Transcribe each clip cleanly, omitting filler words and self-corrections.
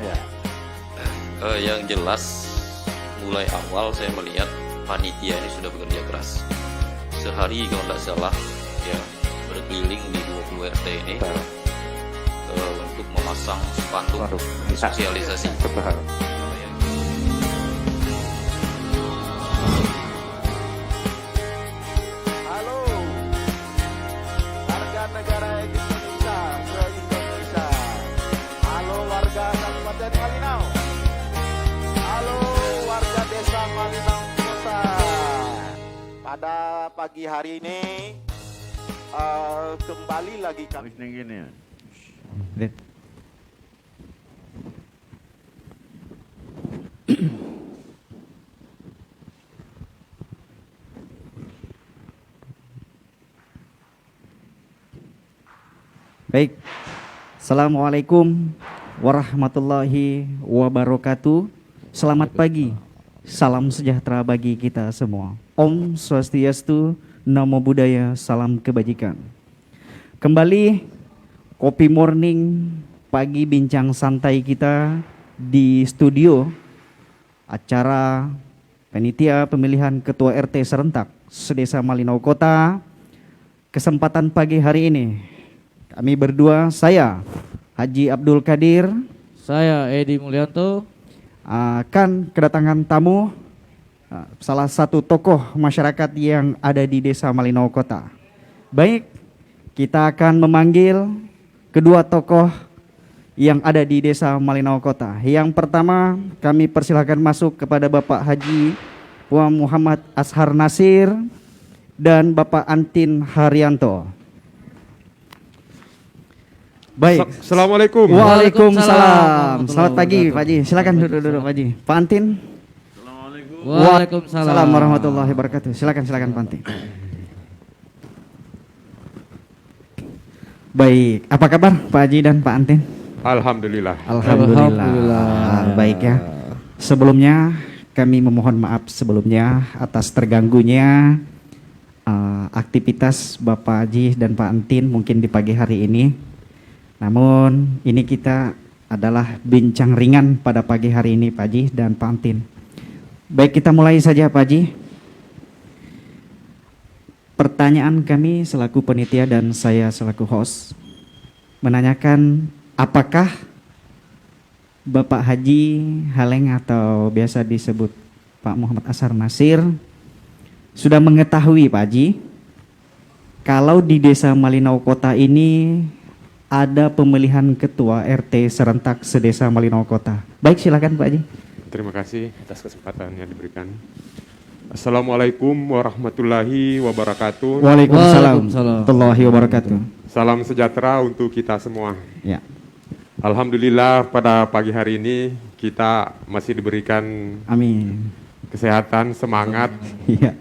Ya. Yang jelas mulai awal saya melihat panitia ini sudah bekerja keras. Sehari kalau tidak salah ya berkeliling di 20 RT ini untuk memasang spanduk sosialisasi. Betul. Halo, warga negara Indonesia, se-Indonesia. Halo warga Kabupaten Malinau. Halo warga Desa Malinau Kota. Pada pagi hari ini kembali lagi kami. Gini ya. Baik, Assalamualaikum warahmatullahi wabarakatuh. Selamat pagi, salam sejahtera bagi kita semua. Om Swastiastu, Namo Buddhaya, salam kebajikan. Kembali Kopi Morning, pagi bincang santai kita di studio acara panitia pemilihan Ketua RT serentak Sedesa Malinau Kota. Kesempatan pagi hari ini kami berdua, saya Haji Abdul Qadir, Saya Edi Mulyanto. akan kedatangan tamu salah satu tokoh masyarakat yang ada di Desa Malinau Kota. Baik, kita akan memanggil kedua tokoh yang ada di Desa Malinau Kota. Yang pertama kami persilahkan masuk kepada Bapak Haji Muhammad Ashar Nasir dan Bapak Antin Haryanto. Baik. Assalamualaikum. Waalaikumsalam. Selamat pagi Pak Haji. Silakan duduk Pak Haji. Pak Antin. Waalaikumsalam. Waalaikumsalam warahmatullahi wabarakatuh. Silakan Pak Antin. Baik, apa kabar Pak Haji dan Pak Antin? Alhamdulillah. Alhamdulillah. Baik ya. Sebelumnya kami memohon maaf sebelumnya atas terganggunya aktivitas Bapak Haji dan Pak Antin mungkin di pagi hari ini. Namun ini kita adalah bincang ringan pada pagi hari ini Pak Haji dan Pak Antin. Baik, kita mulai saja Pak Haji. Pertanyaan kami selaku panitia dan saya selaku host menanyakan apakah Bapak Haji Haleng atau biasa disebut Pak Muhammad Ashar Nasir sudah mengetahui Pak Haji kalau di Desa Malinau Kota ini ada pemilihan ketua RT serentak sedesa Malinau Kota. Baik, silakan Pak Haji. Terima kasih atas kesempatan yang diberikan. Assalamualaikum warahmatullahi wabarakatuh. Waalaikumsalam warahmatullahi wabarakatuh. Salam sejahtera untuk kita semua. Ya. Alhamdulillah pada pagi hari ini kita masih diberikan Amin. kesehatan, semangat. Iya.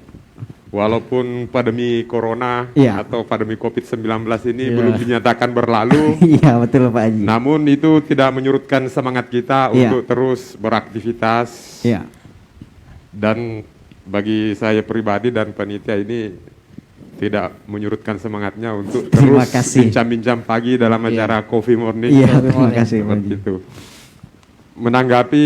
Walaupun pandemi corona Iya. atau pandemi COVID-19 ini belum dinyatakan berlalu. Iya, betul Pak Haji. Namun itu tidak menyurutkan semangat kita Iya. untuk terus beraktivitas. Iya. Dan bagi saya pribadi dan panitia ini tidak menyurutkan semangatnya untuk Terima terus kasih. bincang-bincang pagi dalam acara Coffee Morning. Iya, terima kasih Pak Seperti Haji. itu. Menanggapi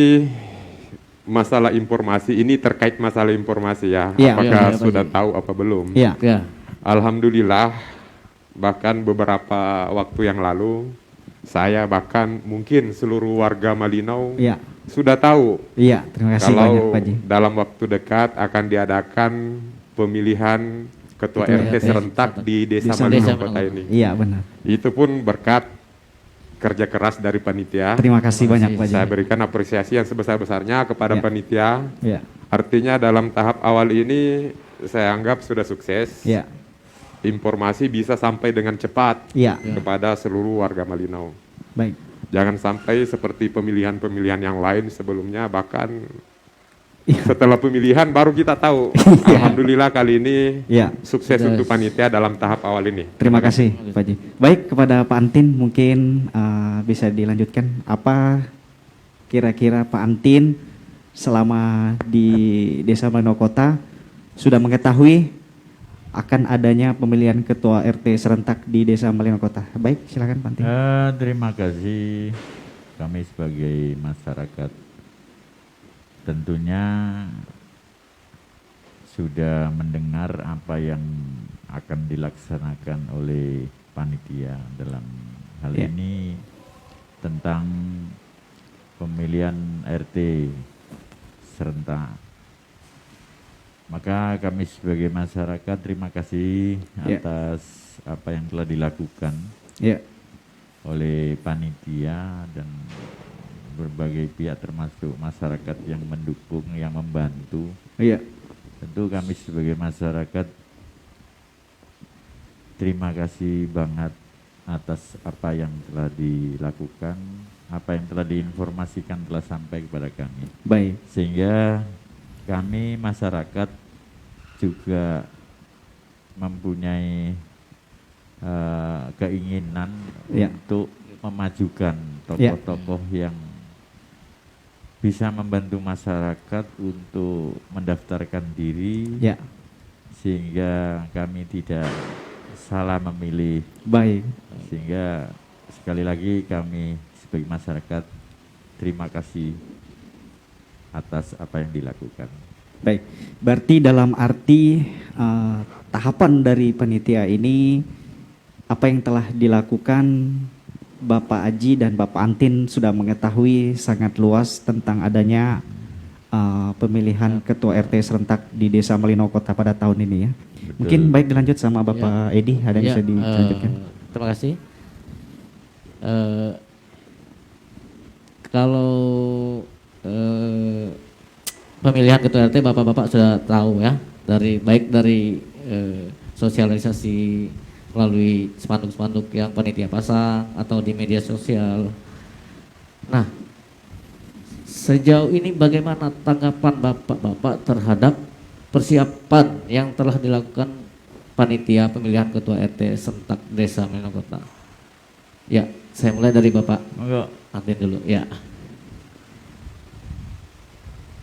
masalah informasi ini terkait masalah informasi ya. Iya. Apakah Iya, sudah tahu apa belum? Iya. Ya. Alhamdulillah bahkan beberapa waktu yang lalu saya bahkan mungkin seluruh warga Malinau Iya. sudah tahu Iya, terima kasih banyak kalau Pak Haji. dalam waktu dekat akan diadakan pemilihan ketua Ketua RT RT serentak di Desa Desa Malinau Malinau. Kota ini. Iya, benar. Itu pun berkat kerja keras dari panitia. Terima kasih banyak Pak Haji. Saya berikan apresiasi yang sebesar-besarnya kepada Ya. panitia. Iya. Artinya dalam tahap awal ini saya anggap sudah sukses. Iya. Informasi bisa sampai dengan cepat Iya. kepada seluruh warga Malinau. Baik. Jangan sampai seperti pemilihan-pemilihan yang lain sebelumnya, bahkan Iya. setelah pemilihan baru kita tahu. Alhamdulillah kali ini Iya. sukses Sudah. untuk panitia dalam tahap awal ini. Terima kasih Pak Haji. Baik, kepada Pak Antin mungkin bisa dilanjutkan apa kira-kira Pak Antin selama di Desa Malinau Kota sudah mengetahui akan adanya pemilihan ketua RT serentak di Desa Malinau Kota. Baik, silakan Pak Antin. Terima kasih. kami sebagai masyarakat tentunya sudah mendengar apa yang akan dilaksanakan oleh panitia dalam hal Ya. ini tentang pemilihan RT serentak. Maka kami sebagai masyarakat terima kasih Ya. atas apa yang telah dilakukan Ya. oleh panitia dan berbagai pihak termasuk masyarakat yang mendukung, yang membantu. Iya. Tentu kami sebagai masyarakat terima kasih banget atas apa yang telah dilakukan, apa yang telah diinformasikan telah sampai kepada kami. Baik. Sehingga kami masyarakat juga mempunyai keinginan Ya. untuk memajukan tokoh-tokoh yang bisa membantu masyarakat untuk mendaftarkan diri, Ya. sehingga kami tidak salah memilih. Baik. Sehingga sekali lagi kami sebagai masyarakat terima kasih atas apa yang dilakukan. Baik. Berarti dalam arti tahapan dari panitia ini apa yang telah dilakukan Bapak Aji dan Bapak Antin sudah mengetahui sangat luas tentang adanya pemilihan ketua RT serentak di Desa Malino Kota pada tahun ini ya. Betul. Mungkin baik dilanjut sama Bapak Edi, ada yang Ya, bisa dilanjutkan? terima kasih. Kalau pemilihan ketua RT bapak-bapak sudah tahu ya, baik dari sosialisasi melalui spanduk-spanduk yang panitia pasang atau di media sosial. Nah, sejauh ini bagaimana tanggapan bapak-bapak terhadap persiapan yang telah dilakukan panitia pemilihan ketua RT serentak Desa Malino Kota? Ya, saya mulai dari Bapak Monggo. Antin dulu. Ya.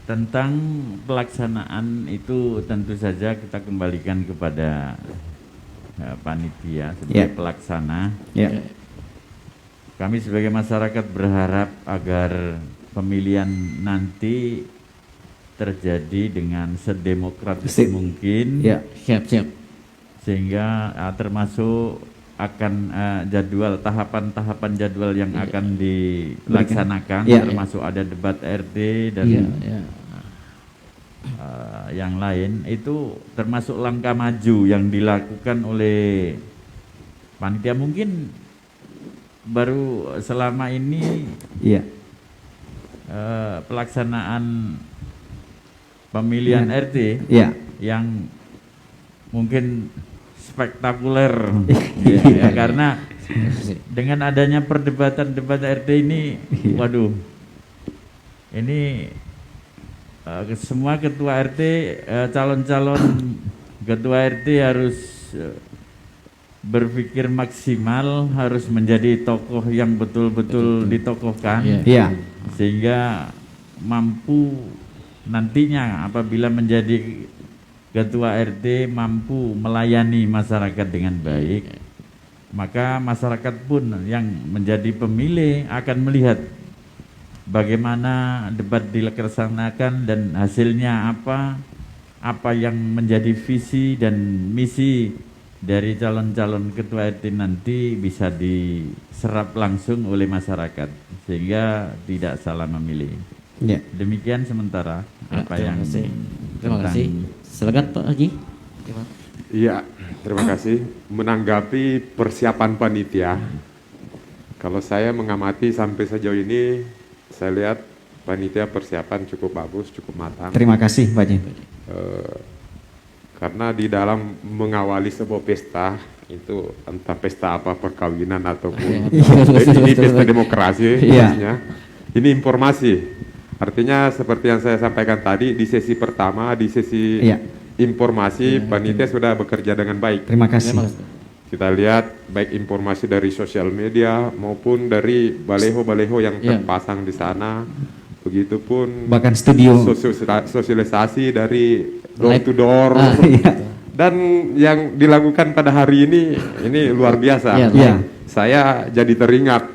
Tentang pelaksanaan itu tentu saja kita kembalikan kepada panitia sebagai Ya. pelaksana. Ya. Kami sebagai masyarakat berharap agar pemilihan nanti terjadi dengan sedemokratis Sip. mungkin, Ya. Siap. sehingga termasuk akan tahapan-tahapan jadwal yang akan dilaksanakan, Ya. termasuk ada debat RT dan Iya. yang lain, itu termasuk langkah maju yang dilakukan oleh panitia. Mungkin baru selama ini Iya. pelaksanaan pemilihan RT Iya. yang mungkin spektakuler Iya. ya, karena dengan adanya perdebatan RT ini, waduh, ini semua ketua RT, calon-calon ketua RT harus berpikir maksimal, harus menjadi tokoh yang betul-betul ditokohkan. Iya. Iya. Sehingga mampu nantinya apabila menjadi ketua RT mampu melayani masyarakat dengan baik, maka masyarakat pun yang menjadi pemilih akan melihat bagaimana debat dilaksanakan dan hasilnya apa yang menjadi visi dan misi dari calon-calon ketua RT nanti bisa diserap langsung oleh masyarakat sehingga tidak salah memilih. Iya. Demikian sementara apa terima yang kasih. Terima tentang- kasih. Silakan Pak Haji. Gimana? Iya, terima kasih. Menanggapi persiapan panitia, kalau saya mengamati sampai sejauh ini, saya lihat panitia persiapan cukup bagus, cukup matang. Terima kasih Pak Haji. Karena di dalam mengawali sebuah pesta, itu entah pesta apa, perkawinan ataupun ini pesta demokrasi, Iya. maksudnya. Ini informasi. Artinya seperti yang saya sampaikan tadi, di sesi pertama, di sesi Iya. informasi, panitia sudah bekerja dengan baik. Terima kasih. Terima kasih. Kita lihat baik informasi dari sosial media maupun dari baleho-baleho yang Iya. terpasang di sana. Begitupun Bahkan studio. sosialisasi dari door Live. to door. Iya. Dan yang dilakukan pada hari ini luar biasa. Iya. Iya. Saya jadi teringat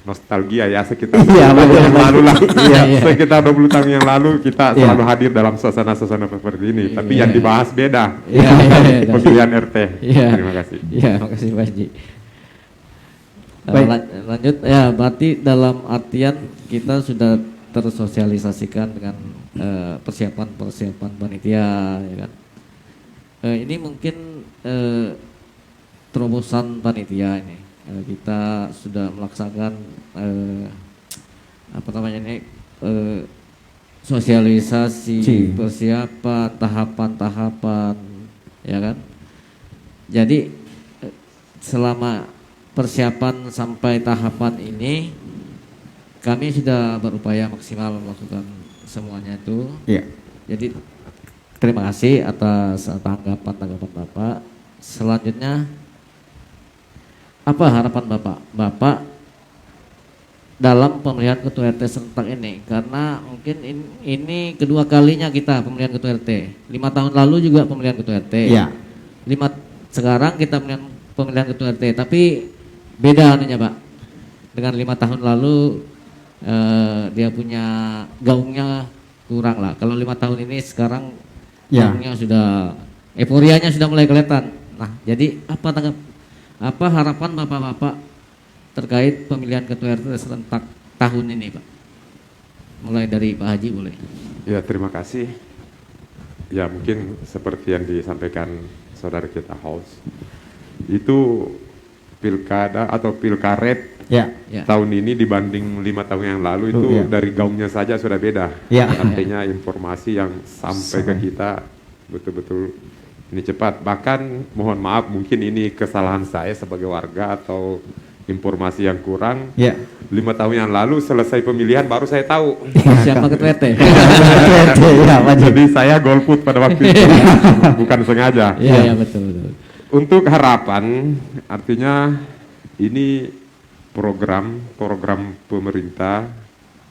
nostalgia ya sekitar Iya, 20 tahun yang betul. lalu lah. Iya, iya. Sekitar 20 tahun yang lalu kita Iya. selalu hadir dalam suasana-suasana seperti ini. Tapi Iya. yang dibahas beda. Iya, iya, iya. Pemilihan RT. Iya. Terima kasih. Iya, makasih Pak Haji. Baik. Lanjut ya, berarti dalam artian kita sudah tersosialisasikan dengan persiapan-persiapan panitia, ya kan. Ini mungkin terobosan panitia ini. Kita sudah melaksanakan apa namanya ini sosialisasi, persiapan, tahapan-tahapan, ya kan. Jadi selama persiapan sampai tahapan ini kami sudah berupaya maksimal melakukan semuanya itu. Iya. Jadi terima kasih atas tanggapan Bapak. Selanjutnya apa harapan Bapak dalam pemilihan ketua RT serentak ini? Karena mungkin ini kedua kalinya kita pemilihan ketua RT. 5 tahun lalu juga pemilihan ketua RT. Iya. Sekarang kita pemilihan ketua RT, tapi beda anunya Pak. Dengan 5 tahun lalu dia punya gaungnya kurang lah. Kalau 5 tahun ini sekarang Ya. gaungnya sudah, euforianya sudah mulai kelihatan. Nah, jadi apa harapan Bapak-bapak terkait pemilihan ketua RT serentak tahun ini Pak? Mulai dari Pak Haji boleh. Ya, terima kasih. Ya, mungkin seperti yang disampaikan saudara kita Haus. Itu pilkada atau pilkaret Ya. Ya. tahun ini dibanding 5 tahun yang lalu itu Ya. dari gaungnya saja sudah beda. Ya. Artinya informasi yang sampai ke kita betul-betul ini cepat. Bahkan mohon maaf mungkin ini kesalahan saya sebagai warga atau informasi yang kurang. Ya. 5 tahun yang lalu selesai pemilihan baru saya tahu. Siapa ketua RT? Iya, Pak Haji. Jadi saya golput pada waktu itu bukan sengaja. Iya, betul. Untuk harapan artinya ini program pemerintah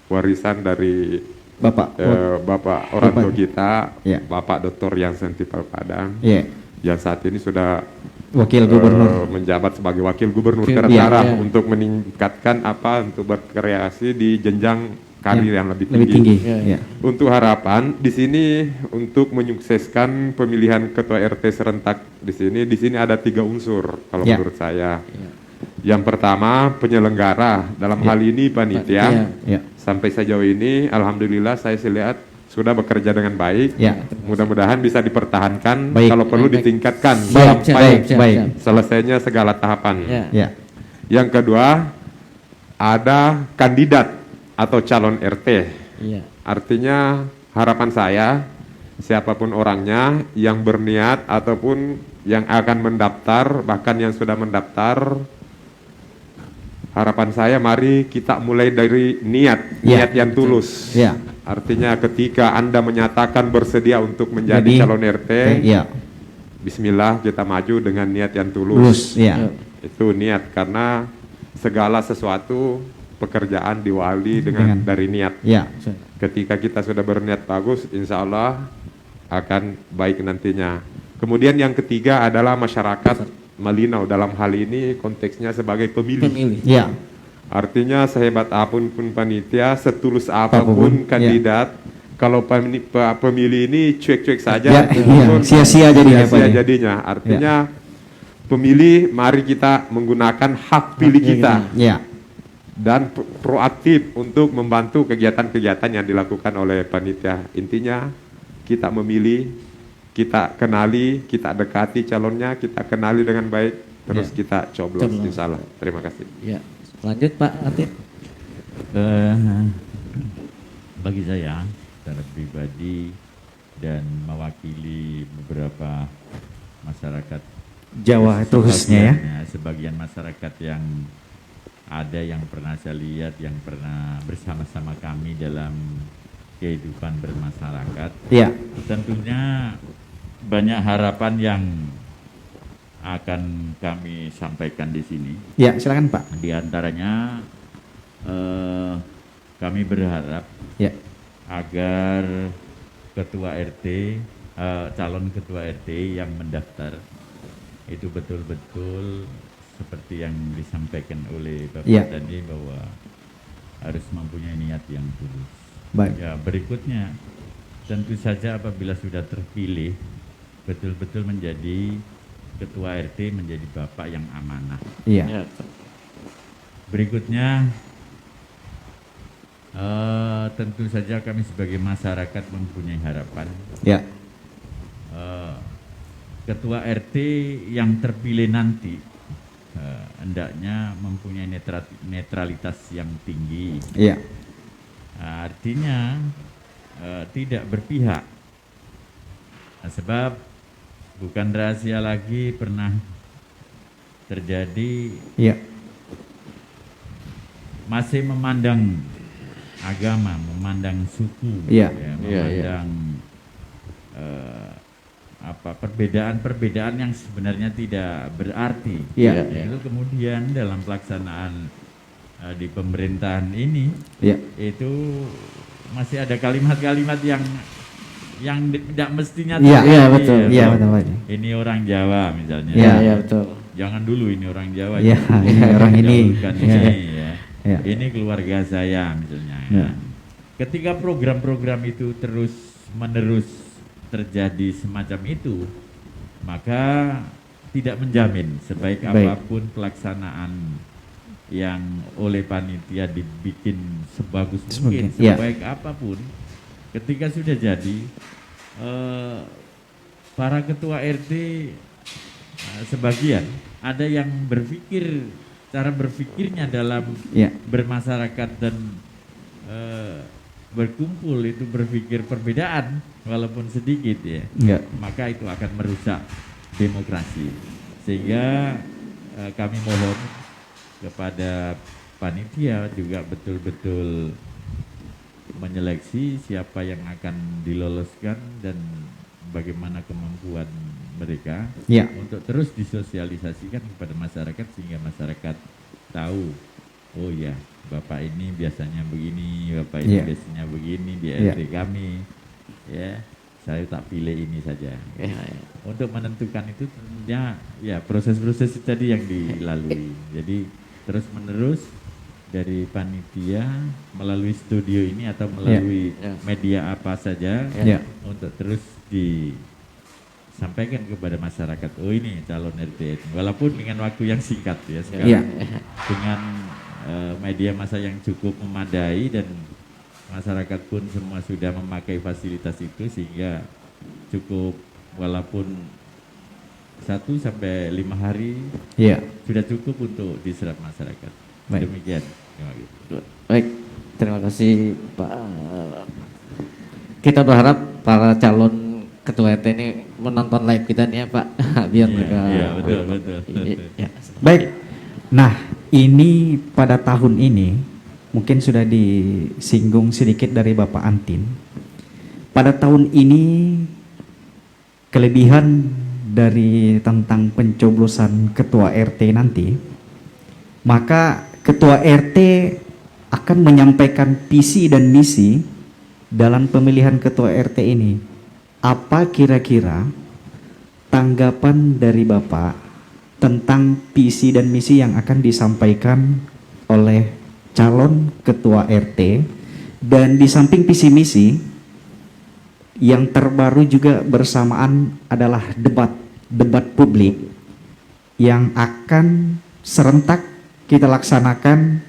warisan dari Bapak. Bapak orang tua Bapak. kita, Ya. Bapak Dr. Jansen Tipal Padang, Iya. yang saat ini sudah Wakil Gubernur. menjabat sebagai wakil gubernur Wakil, daerah iya. untuk meningkatkan untuk berkreasi di jenjang karir yang lebih tinggi. Lebih tinggi. Iya, Iya. Untuk harapan di sini untuk menyukseskan pemilihan ketua RT serentak di sini ada 3 unsur kalau Ya. menurut saya. Yang pertama penyelenggara, dalam hal ini panitia. Ya. Sampai sejauh ini alhamdulillah saya lihat sudah bekerja dengan baik. Ya. Mudah-mudahan bisa dipertahankan, Baik. kalau perlu Baik. ditingkatkan Siap, sampai baik. selesainya segala tahapan. Ya. Ya. Yang kedua ada kandidat atau calon RT. Iya. Artinya harapan saya siapapun orangnya yang berniat ataupun yang akan mendaftar bahkan yang sudah mendaftar, harapan saya mari kita mulai dari niat yang tulus. Ya. Artinya ketika Anda menyatakan bersedia untuk menjadi Jadi, calon RT, Iya. bismillah kita maju dengan niat yang Lulus. Ya. Itu niat karena segala sesuatu pekerjaan diwali dengan dari niat. Ya. Ketika kita sudah berniat bagus, insya Allah akan baik nantinya. Kemudian yang ketiga adalah masyarakat Malinau, dalam hal ini konteksnya sebagai pemilih. Ya. Artinya sehebat apapun panitia, setulus apapun kandidat, kalau pemilih ini cuek-cuek saja, Ya, iya. Sia-sia jadinya, Pak. sia-sia jadinya. Artinya pemilih, mari kita menggunakan hak pilih kita Ya. dan proaktif untuk membantu kegiatan-kegiatan yang dilakukan oleh panitia. Intinya kita memilih, kita kenali, kita dekati calonnya, kita kenali dengan baik, terus kita coblos, insya Allah. Terima kasih. Ya. Lanjut Pak Atin. Bagi saya secara pribadi dan mewakili beberapa masyarakat Jawa itu khususnya ya. sebagian masyarakat yang ada yang pernah saya lihat, yang pernah bersama-sama kami dalam kehidupan bermasyarakat. Ya. Tentunya banyak harapan yang akan kami sampaikan di sini. Ya, silakan Pak. Di antaranya kami berharap Ya. agar ketua RT, calon ketua RT yang mendaftar itu betul-betul seperti yang disampaikan oleh Bapak Ya. tadi bahwa harus mempunyai niat yang tulus. Baik. Ya, berikutnya tentu saja apabila sudah terpilih betul-betul menjadi ketua RT, menjadi bapak yang amanah. Iya. Berikutnya tentu saja kami sebagai masyarakat mempunyai harapan Ya. ketua RT yang terpilih nanti hendaknya mempunyai netralitas yang tinggi. Iya. Artinya tidak berpihak. Nah, sebab bukan rahasia lagi pernah terjadi Iya. masih memandang agama, memandang suku, Iya. memandang perbedaan-perbedaan yang sebenarnya tidak berarti. Iya. Itu kemudian dalam pelaksanaan di pemerintahan ini Iya. itu masih ada kalimat-kalimat yang tidak mestinya Iya, terjadi, iya betul. ya. Iya betul Pak Haji. Ini orang Jawa misalnya. Iya, iya betul. Jangan dulu ini orang Jawa. Iya, jangan ini orang ini. dahulukan Iya. ini ya. Iya. Ini keluarga saya misalnya. Iya. Ketika program-program itu terus-menerus terjadi semacam itu, maka tidak menjamin sebaik Baik. apapun pelaksanaan yang oleh panitia dibikin sebagus mungkin, Semungkin, iya. sebaik apapun, ketika sudah jadi, para ketua RT sebagian ada yang berpikir, cara berpikirnya dalam Iya. bermasyarakat dan berkumpul itu berpikir perbedaan walaupun sedikit ya, Iya. maka itu akan merusak demokrasi. Sehingga kami mohon kepada panitia juga betul-betul menyeleksi siapa yang akan diloloskan dan bagaimana kemampuan mereka Iya. untuk terus disosialisasikan kepada masyarakat sehingga masyarakat tahu, oh ya Bapak ini biasanya begini, Bapak ini Iya. biasanya begini di Iya. RT kami, ya saya tak pilih ini saja. Untuk menentukan itu tentunya ya proses-proses tadi yang dilalui. Jadi terus menerus dari panitia melalui studio ini atau melalui Iya. media apa saja Iya. untuk terus disampaikan kepada masyarakat. Oh ini calon RT, walaupun dengan waktu yang singkat ya sekarang. Iya. Dengan media massa yang cukup memadai dan masyarakat pun semua sudah memakai fasilitas itu sehingga cukup walaupun 1 sampai 5 hari Iya. sudah cukup untuk diserap masyarakat. Baik. Demikian. Terima kasih. Baik, terima kasih Pak. Kita berharap para calon ketua RT ini menonton live kita nih ya Pak, biar Iya, mereka. iya, betul, betul. Iya. Baik. Nah, ini pada tahun ini mungkin sudah disinggung sedikit dari Bapak Antin. Pada tahun ini kelebihan dari tentang pencoblosan ketua RT nanti, maka ketua RT akan menyampaikan visi dan misi dalam pemilihan ketua RT ini. Apa kira-kira tanggapan dari Bapak tentang visi dan misi yang akan disampaikan oleh calon ketua RT, dan di samping visi misi yang terbaru juga bersamaan adalah debat publik yang akan serentak kita laksanakan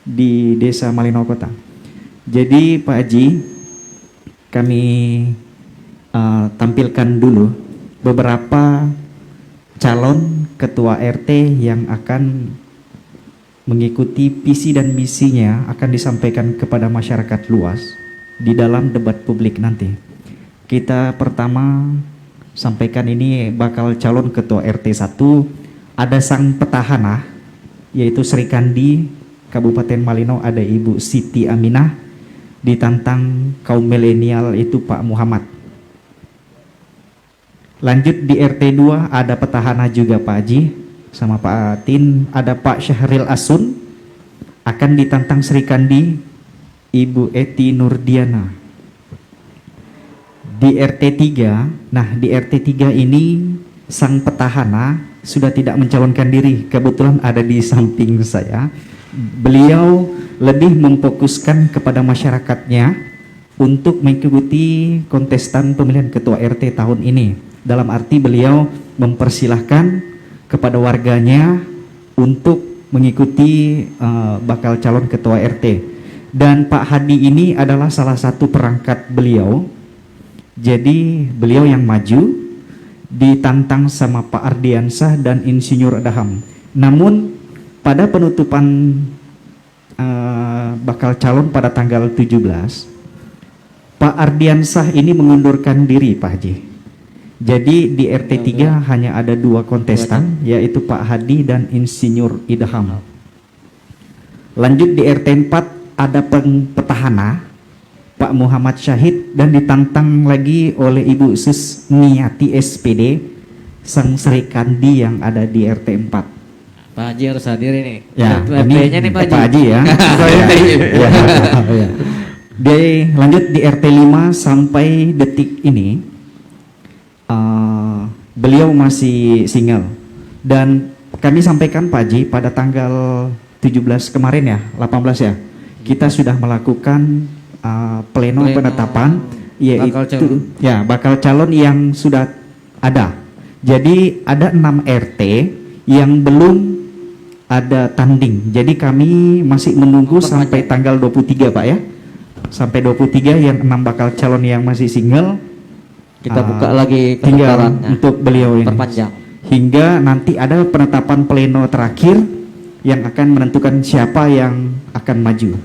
di Desa Malino Kota. Jadi Pak Haji, kami tampilkan dulu beberapa calon ketua RT yang akan mengikuti visi dan misinya akan disampaikan kepada masyarakat luas di dalam debat publik nanti. Kita pertama sampaikan ini bakal calon ketua RT 1, ada sang petahana yaitu Sri Kandi Kabupaten Malino, ada Ibu Siti Aminah, ditantang kaum milenial itu Pak Muhammad. Lanjut di RT 2 ada petahana juga Pak Haji sama Pak Atin, ada Pak Syahril Asun, akan ditantang Sri Kandi Ibu Eti Nurdiana. Di RT 3, nah di RT 3 ini sang petahana sudah tidak mencalonkan diri. Kebetulan ada di samping saya. Beliau lebih memfokuskan kepada masyarakatnya untuk mengikuti kontestan pemilihan ketua RT tahun ini. Dalam arti beliau mempersilahkan kepada warganya untuk mengikuti bakal calon ketua RT. Dan Pak Hadi ini adalah salah satu perangkat beliau. Jadi beliau yang maju ditantang sama Pak Ardiansah dan Insinyur Adham. Namun pada penutupan bakal calon pada tanggal 17, Pak Ardiansah ini mengundurkan diri, Pak Haji. Jadi di RT 3 hanya ada 2 kontestan, yaitu Pak Hadi dan Insinyur Idham. Lanjut di RT 4 ada petahana Pak Muhammad Syahid dan ditantang lagi oleh Ibu Susniati SPD Sang Sri Kandi yang ada di RT 4. Pak Haji harus hadir ini. Ya, RT-nya nih Pak Haji. Pak Haji ya. Ya. Lanjut di RT 5 sampai detik ini beliau masih single. Dan kami sampaikan Pak Haji pada tanggal 17 kemarin ya, 18 ya, kita sudah melakukan pleno penetapan, yaitu bakal calon yang sudah ada. Jadi ada 6 RT yang belum ada tanding. Jadi kami masih menunggu sampai tanggal 23 Pak ya. Sampai 23 yang 6 bakal calon yang masih single kita buka lagi tinggal untuk beliau ini. Perpanjang. Hingga nanti ada penetapan pleno terakhir yang akan menentukan siapa yang akan maju.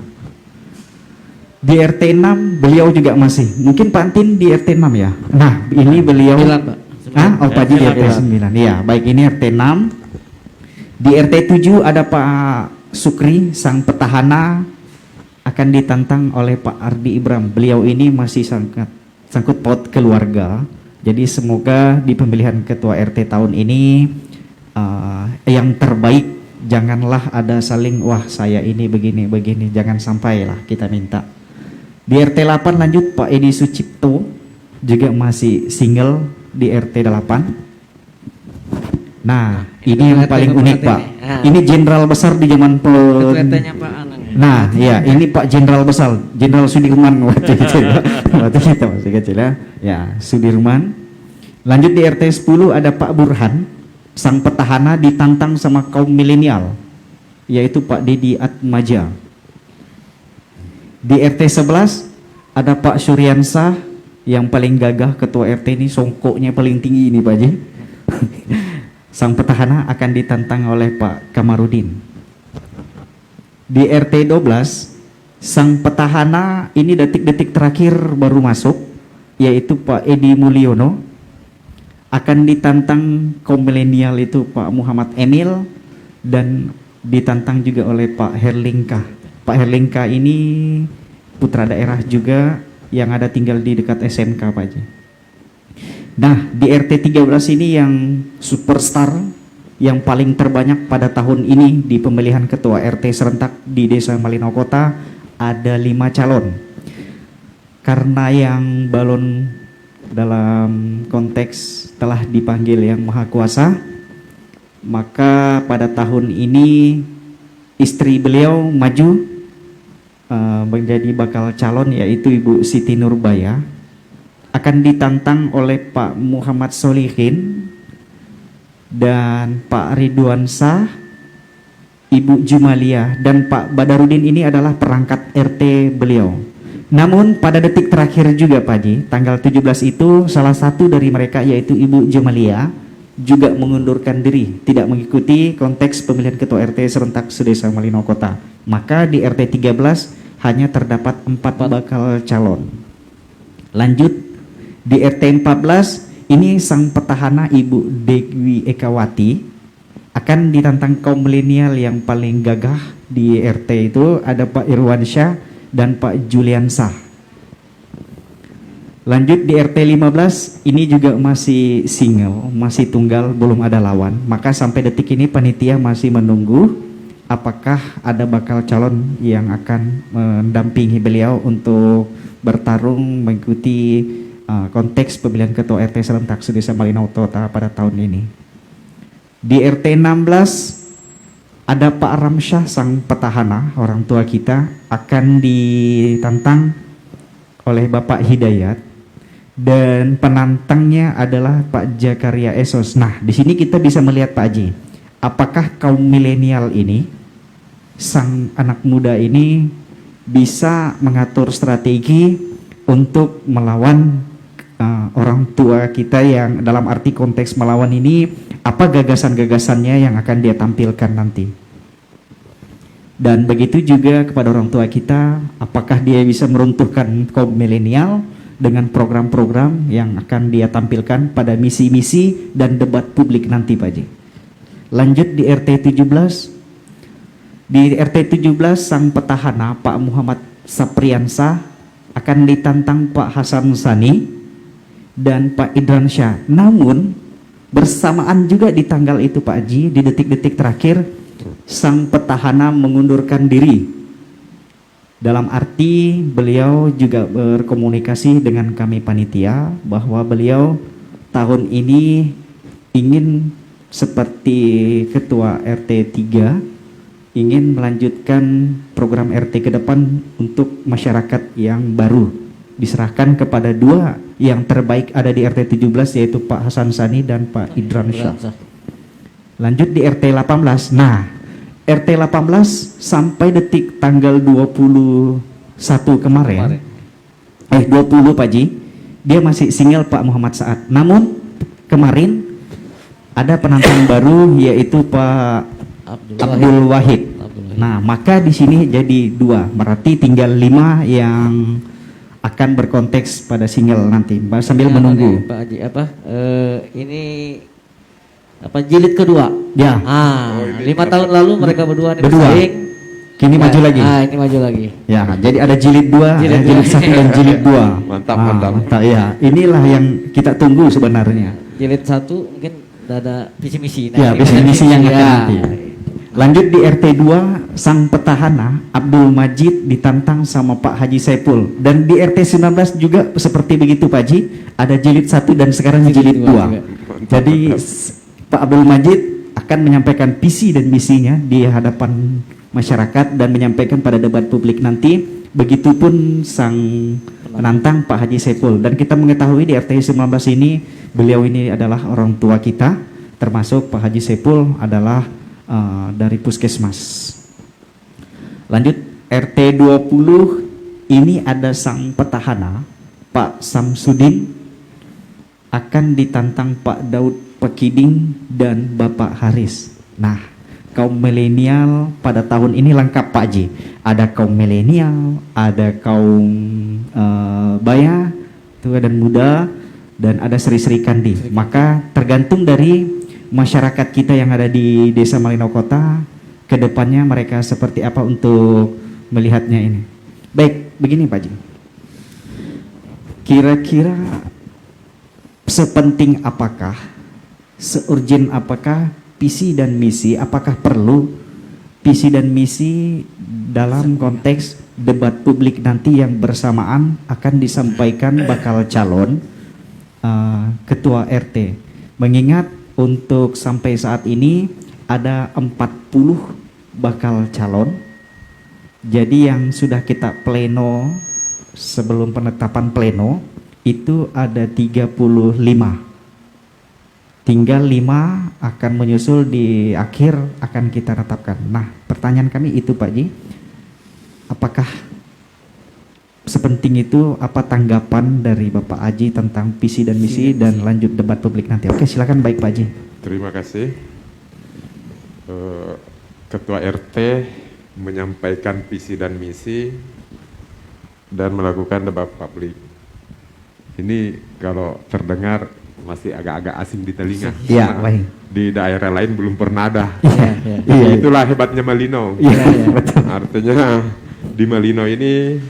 Di RT 6 beliau juga masih. Mungkin Pak Antin di RT 6 ya. Nah, ini beliau Pak Haji di RT 9. Iya, baik, ini RT 6. Di RT 7 ada Pak Sukri, sang petahana, akan ditantang oleh Pak Ardi Ibram. Beliau ini masih sangkut paut keluarga. Jadi semoga di pemilihan ketua RT tahun ini yang terbaik, janganlah ada saling wah saya ini begini, jangan sampai lah kita minta. Di RT 8 lanjut Pak Edi Sucipto juga masih single di RT 8. Nah, ini yang paling unik Pak. Ini jenderal besar di zaman Nah, ya ini Pak Jenderal besar, Jenderal Sudirman waktu itu. Waktu kita masih kecil ya. Ya, Sudirman. Lanjut di RT 10 ada Pak Burhan, sang petahana ditantang sama kaum milenial, yaitu Pak Dedi Atmaja. Di RT 11 ada Pak Suryansah, yang paling gagah ketua RT ini, songkoknya paling tinggi ini Pak Haji. Sang petahana akan ditantang oleh Pak Kamarudin. Di RT 12 sang petahana ini detik-detik terakhir baru masuk, yaitu Pak Edi Mulyono, akan ditantang kaum milenial itu Pak Muhammad Emil, dan ditantang juga oleh Pak Herlingka. Pak Herlingka ini putra daerah juga yang ada tinggal di dekat SMK Pak Haji. Nah, di RT 13 ini yang superstar yang paling terbanyak pada tahun ini di pemilihan ketua RT serentak di Desa Malinau Kota ada 5 calon. Karena yang balon dalam konteks telah dipanggil yang Maha Kuasa, maka pada tahun ini istri beliau maju menjadi bakal calon, yaitu Ibu Siti Nurbaya, akan ditantang oleh Pak Muhammad Solihin dan Pak Ridwan Shah, Ibu Jumalia, dan Pak Badarudin. Ini adalah perangkat RT beliau. Namun pada detik terakhir juga Pak Haji, tanggal 17 itu salah satu dari mereka, yaitu Ibu Jumalia, juga mengundurkan diri, tidak mengikuti konteks pemilihan ketua RT serentak se-Desa Malinau Kota. Maka di RT 13 hanya terdapat 4 bakal calon. Lanjut di RT 14 ini sang petahana Ibu Dewi Ekawati akan ditantang kaum milenial yang paling gagah di RT itu ada Pak Irwansyah dan Pak Juliansah. Lanjut di RT 15 ini juga masih single, masih tunggal, belum ada lawan. Maka sampai detik ini panitia masih menunggu apakah ada bakal calon yang akan mendampingi beliau untuk bertarung mengikuti konteks pemilihan ketua RT serentak se-Desa Malinau Kota pada tahun ini. Di RT 16 ada Pak Ramsyah sang petahana, orang tua kita, akan ditantang oleh Bapak Hidayat dan penantangnya adalah Pak Jakaria Esos. Nah, di sini kita bisa melihat Pak Haji, apakah kaum milenial ini, sang anak muda ini bisa mengatur strategi untuk melawan orang tua kita, yang dalam arti konteks melawan ini apa gagasan-gagasannya yang akan dia tampilkan nanti. Dan begitu juga kepada orang tua kita, apakah dia bisa meruntuhkan kaum milenial dengan program-program yang akan dia tampilkan pada misi-misi dan debat publik nanti Pak Haji. Lanjut di RT 17. Di RT 17 sang petahana Pak Muhammad Sapriansah akan ditantang Pak Hasan Sani dan Pak Idran Syah. Namun bersamaan juga di tanggal itu Pak Haji, di detik-detik terakhir sang petahana mengundurkan diri. Dalam arti beliau juga berkomunikasi dengan kami panitia bahwa beliau tahun ini ingin seperti ketua RT 3 ingin melanjutkan program RT ke depan untuk masyarakat yang baru, diserahkan kepada dua yang terbaik ada di RT 17, yaitu Pak Hasan Sani dan Pak Idran Syah. Lanjut di RT 18. Nah, RT 18 sampai detik tanggal 21 kemarin. 20 Pak Ji, dia masih single Pak Muhammad Saad. Namun kemarin ada penantang baru, yaitu Pak Abdul Wahid. Nah, maka di sini jadi 2, berarti tinggal 5 yang akan berkonteks pada single nanti sambil menunggu. Pak Haji ini jilid kedua. Ya. 5 tahun lalu mereka berdua bersaing. Kini maju lagi. Ini maju lagi. Ya, jadi ada jilid 2, jilid 1 dan jilid 2. Mantap. Ya, inilah yang kita tunggu sebenarnya. Jilid 1 mungkin ada visi misi. Ya, visi misi yang akan nanti. Lanjut di RT 2, sang petahana Abdul Majid ditantang sama Pak Haji Saipul. Dan di RT 19 juga seperti begitu Pak Haji, ada jilid 1 dan sekarang jilid 2. Jadi Pak Abdul Majid akan menyampaikan visi dan misinya di hadapan masyarakat dan menyampaikan pada debat publik nanti. Begitupun sang penantang Pak Haji Saipul. Dan kita mengetahui di RT 19 ini, beliau ini adalah orang tua kita, termasuk Pak Haji Saipul adalah dari puskesmas. Lanjut RT 20, ini ada sang petahana Pak Samsudin, akan ditantang Pak Daud Pekiding dan Bapak Haris. Nah, kaum milenial pada tahun ini lengkap Pak Haji. Ada kaum milenial, ada kaum baya, tua dan muda, dan ada Sri-Sri Kandi. Maka tergantung dari masyarakat kita yang ada di Desa Malinau Kota, kedepannya mereka seperti apa untuk melihatnya ini. Baik, begini Pak Haji. Kira-kira sepenting apakah, seurgent apakah visi dan misi, apakah perlu visi dan misi dalam konteks debat publik nanti yang bersamaan akan disampaikan bakal calon ketua RT. Mengingat untuk sampai saat ini ada 40 bakal calon. Jadi yang sudah kita pleno sebelum penetapan pleno itu ada 35. Tinggal 5 akan menyusul di akhir akan kita tetapkan. Nah, pertanyaan kami itu Pak Ji, apakah sepenting itu, apa tanggapan dari Bapak Haji tentang visi dan misi dan lanjut debat publik nanti? Oke, silakan. Baik Pak Haji. Terima kasih. Ketua RT menyampaikan visi dan misi dan melakukan debat publik. Ini kalau terdengar masih agak-agak asing di telinga. Iya, baik. Di daerah lain belum pernah ada. Iya. Itulah hebatnya Malinau. Iya, betul. Artinya di Malinau ini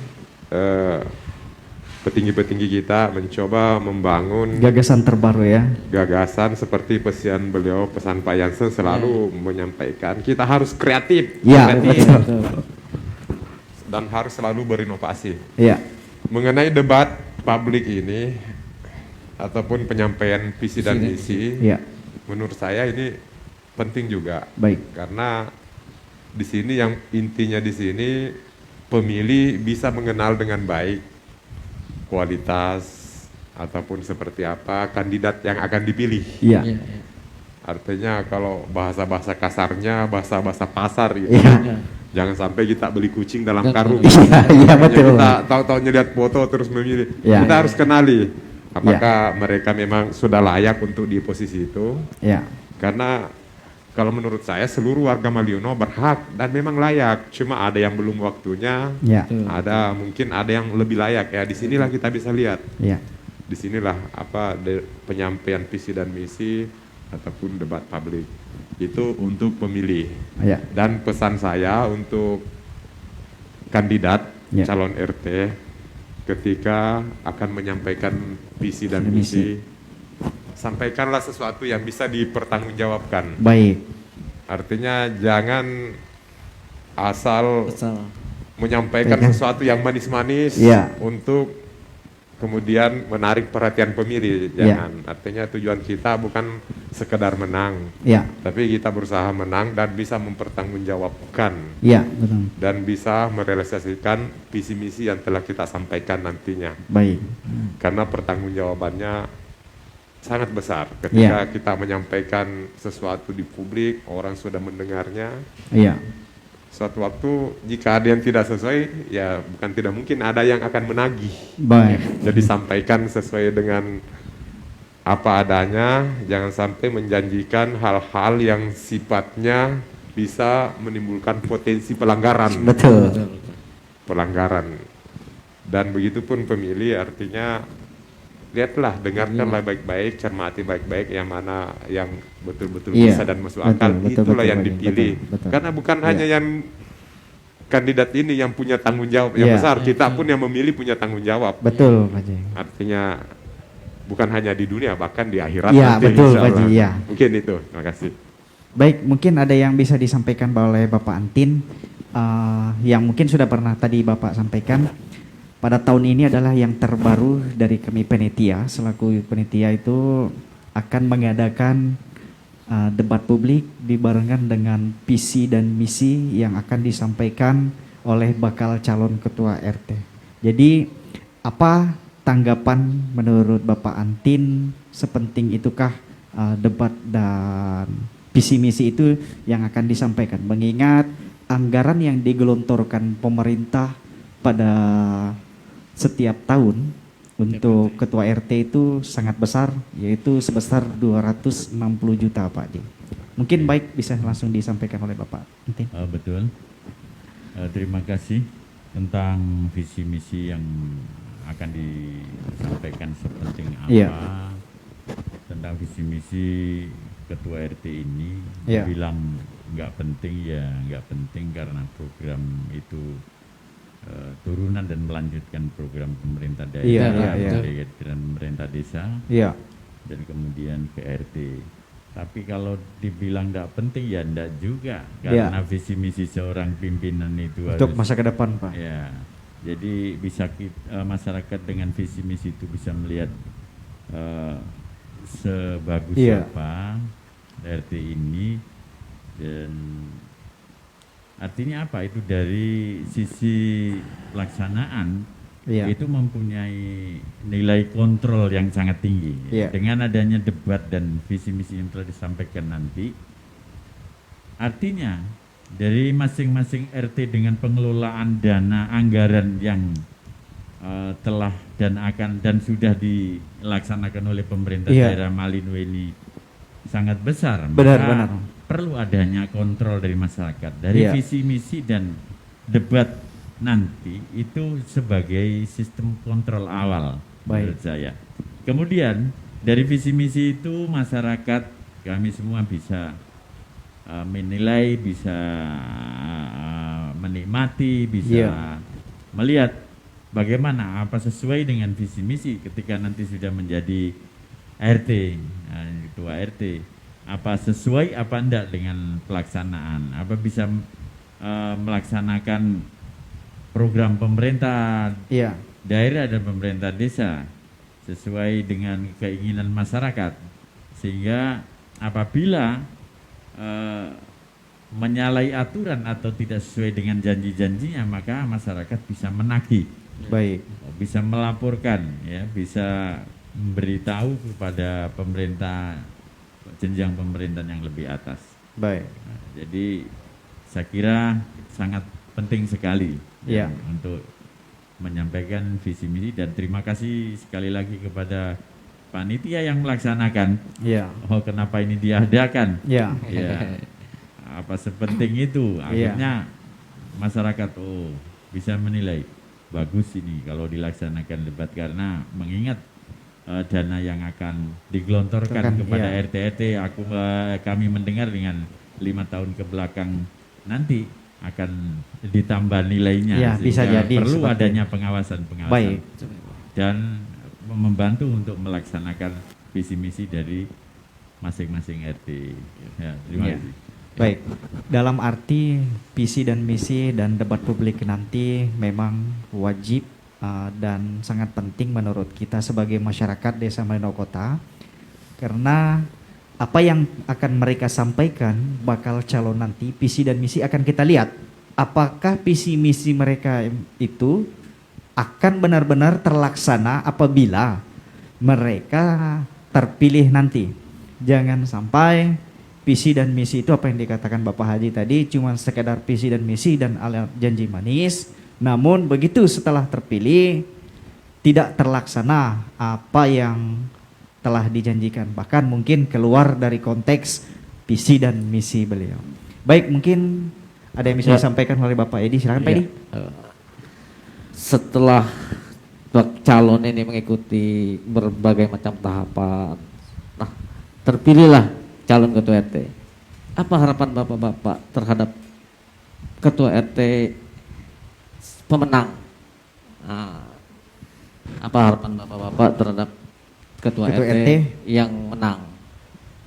petinggi-petinggi kita mencoba membangun Gagasan terbaru ya. gagasan seperti pesan beliau, pesan Pak Jansen selalu menyampaikan kita harus kreatif, Iya, kreatif, betul. dan harus selalu berinovasi. Iya. Mengenai debat publik ini ataupun penyampaian visi dan misi, Iya. menurut saya ini penting juga. Baik. Karena di sini yang intinya di sini pemilih bisa mengenal dengan baik kualitas ataupun seperti apa kandidat yang akan dipilih. Iya. Iya, iya. Artinya kalau bahasa-bahasa kasarnya, bahasa-bahasa pasar gitu. Iya. Jangan sampai kita beli kucing dalam Iya, karung. Iya, iya, Hanya betul. Kita tahu-tahu lihat foto terus memilih. Iya. Kita harus kenali apakah mereka memang sudah layak untuk di posisi itu. Iya. Karena kalau menurut saya seluruh warga Malino berhak dan memang layak. Cuma ada yang belum waktunya, Iya. mungkin ada yang lebih layak ya. Disinilah kita bisa lihat. Iya. Disinilah penyampaian visi dan misi ataupun debat publik itu untuk pemilih. Iya. Dan pesan saya untuk kandidat Ya. calon RT ketika akan menyampaikan visi dan Misi. misi, sampaikanlah sesuatu yang bisa dipertanggungjawabkan. Baik. Artinya jangan asal Asal. menyampaikan Baik. sesuatu yang manis-manis Ya. untuk kemudian menarik perhatian pemilih. Ya. Jangan. Artinya tujuan kita bukan sekedar menang, Iya. tapi kita berusaha menang dan bisa mempertanggungjawabkan Iya, betul. dan bisa merealisasikan visi misi yang telah kita sampaikan nantinya. Baik. Karena pertanggungjawabannya sangat besar ketika Iya. kita menyampaikan sesuatu di publik, orang sudah mendengarnya. Iya. Suatu waktu jika ada yang tidak sesuai, ya bukan tidak mungkin ada yang akan menagih. Baik. Jadi sampaikan sesuai dengan apa adanya, jangan sampai menjanjikan hal-hal yang sifatnya bisa menimbulkan potensi pelanggaran. Betul. Pelanggaran. Dan begitu pun pemilih, artinya lihatlah, dengarkanlah baik-baik, cermati baik-baik yang mana yang betul-betul Iya, bisa dan masuk betul, akal, betul, itulah betul, yang Pak Jeng, dipilih. betul, betul. Karena bukan Iya. hanya yang kandidat ini yang punya tanggung jawab yang Iya. besar, kita pun yang memilih punya tanggung jawab. Betul, Pak Jeng. Artinya bukan hanya di dunia, bahkan di akhirat Iya, nanti, betul, insya Pak Allah. Ji, iya. Mungkin itu, terima kasih. Baik, mungkin ada yang bisa disampaikan oleh Bapak Antin yang mungkin sudah pernah tadi Bapak sampaikan. Pada tahun ini adalah yang terbaru dari kami panitia, selaku panitia itu akan mengadakan debat publik dibarengkan dengan visi dan misi yang akan disampaikan oleh bakal calon ketua RT. Jadi apa tanggapan menurut Bapak Antin, sepenting itukah debat dan visi misi itu yang akan disampaikan, mengingat anggaran yang digelontorkan pemerintah pada setiap tahun untuk ketua RT itu sangat besar, yaitu sebesar 260 juta Pak Di. Mungkin baik bisa langsung disampaikan oleh Bapak Antin. Betul. Terima kasih tentang visi misi yang akan disampaikan sepenting apa. Iya. Tentang visi misi ketua RT ini, Iya. bilang nggak penting ya nggak penting karena program itu turunan dan melanjutkan program pemerintah Iya, daerah, iya, dari pemerintah desa Iya. dan kemudian ke RT. Tapi kalau dibilang tidak penting ya tidak juga, karena visi misi seorang pimpinan itu Untuk harus masa ke depan Pak. ya. Jadi bisa masyarakat dengan visi misi itu bisa melihat sebagus Iya. apa RT ini, dan artinya apa itu dari sisi pelaksanaan Iya. itu mempunyai nilai kontrol yang sangat tinggi. Iya. Dengan adanya debat dan visi misi yang telah disampaikan nanti, artinya dari masing-masing RT dengan pengelolaan dana anggaran yang telah dan akan dan sudah dilaksanakan oleh pemerintah Iya. daerah Malino ini sangat besar. Benar, Maka benar. perlu adanya kontrol dari masyarakat, dari Iya. visi misi dan debat nanti itu sebagai sistem kontrol awal menurut saya. Kemudian dari visi misi itu masyarakat, kami semua bisa menilai, bisa menikmati, bisa melihat bagaimana apa sesuai dengan visi misi ketika nanti sudah menjadi RT, ketua RT, apa sesuai apa enggak dengan pelaksanaan, apa bisa melaksanakan program pemerintah Iya. daerah dan pemerintah desa sesuai dengan keinginan masyarakat, sehingga apabila menyalahi aturan atau tidak sesuai dengan janji-janjinya, maka masyarakat bisa menagih, Baik. bisa melaporkan, ya, bisa memberitahu kepada pemerintah, jenjang pemerintahan yang lebih atas. Baik. Nah, jadi saya kira sangat penting sekali Iya. untuk menyampaikan visi misi, dan terima kasih sekali lagi kepada panitia yang melaksanakan. Iya. Oh, kenapa ini diadakan? Iya. Ya, apa sepenting itu? Iya. Akhirnya masyarakat bisa menilai bagus ini kalau dilaksanakan debat, karena mengingat dana yang akan digelontorkan kepada iya. RT-RT. Kami mendengar dengan 5 tahun ke belakang nanti akan ditambah nilainya, Ya, bisa sehingga jadi perlu seperti adanya pengawasan-pengawasan Baik. dan membantu untuk melaksanakan visi misi dari masing-masing RT. Ya, terima Ya. kasih. Baik, dalam arti visi dan misi dan debat publik nanti memang wajib dan sangat penting menurut kita sebagai masyarakat Desa Malino Kota, karena apa yang akan mereka sampaikan bakal calon nanti, visi dan misi akan kita lihat apakah visi misi mereka itu akan benar-benar terlaksana apabila mereka terpilih nanti. Jangan sampai visi dan misi itu apa yang dikatakan Bapak Haji tadi cuma sekedar visi dan misi dan ala janji manis, namun begitu setelah terpilih tidak terlaksana apa yang telah dijanjikan, bahkan mungkin keluar dari konteks visi dan misi beliau. Baik, mungkin ada yang bisa disampaikan oleh Bapak Edi, silakan Pak Edi. Setelah calon ini mengikuti berbagai macam tahapan, nah terpilihlah calon ketua RT. Apa harapan bapak-bapak terhadap ketua RT pemenang? Nah, apa harapan bapak-bapak terhadap ketua RT yang menang?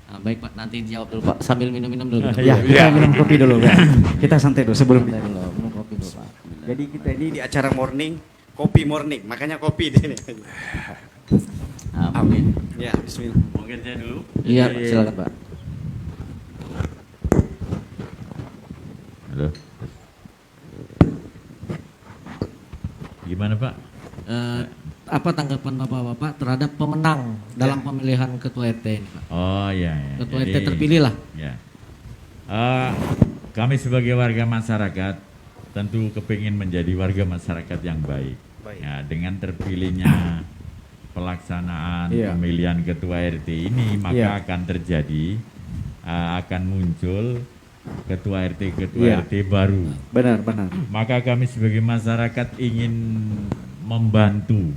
Nah, baik Pak, nanti dijawab dulu Pak, sambil minum-minum dulu. Ya, kita minum kopi dulu Pak. Kita santai dulu sebelum Santai dulu, minum kopi dulu Pak. Jadi kita ini di acara morning, kopi morning, makanya kopi di sini. Amin. Ya, bismillah. Mungkin saya dulu. Iya, silakan Pak. Halo. Gimana Pak? Apa tanggapan bapak-bapak terhadap pemenang dalam pemilihan ketua RT ini Pak? Oh ya, ya. Ketua Jadi, RT terpilih lah. Ya. Kami sebagai warga masyarakat tentu kepingin menjadi warga masyarakat yang baik. Ya, dengan terpilihnya pelaksanaan pemilihan ketua RT ini, maka akan terjadi akan muncul ketua RT RT baru. Benar, benar. Maka kami sebagai masyarakat ingin membantu,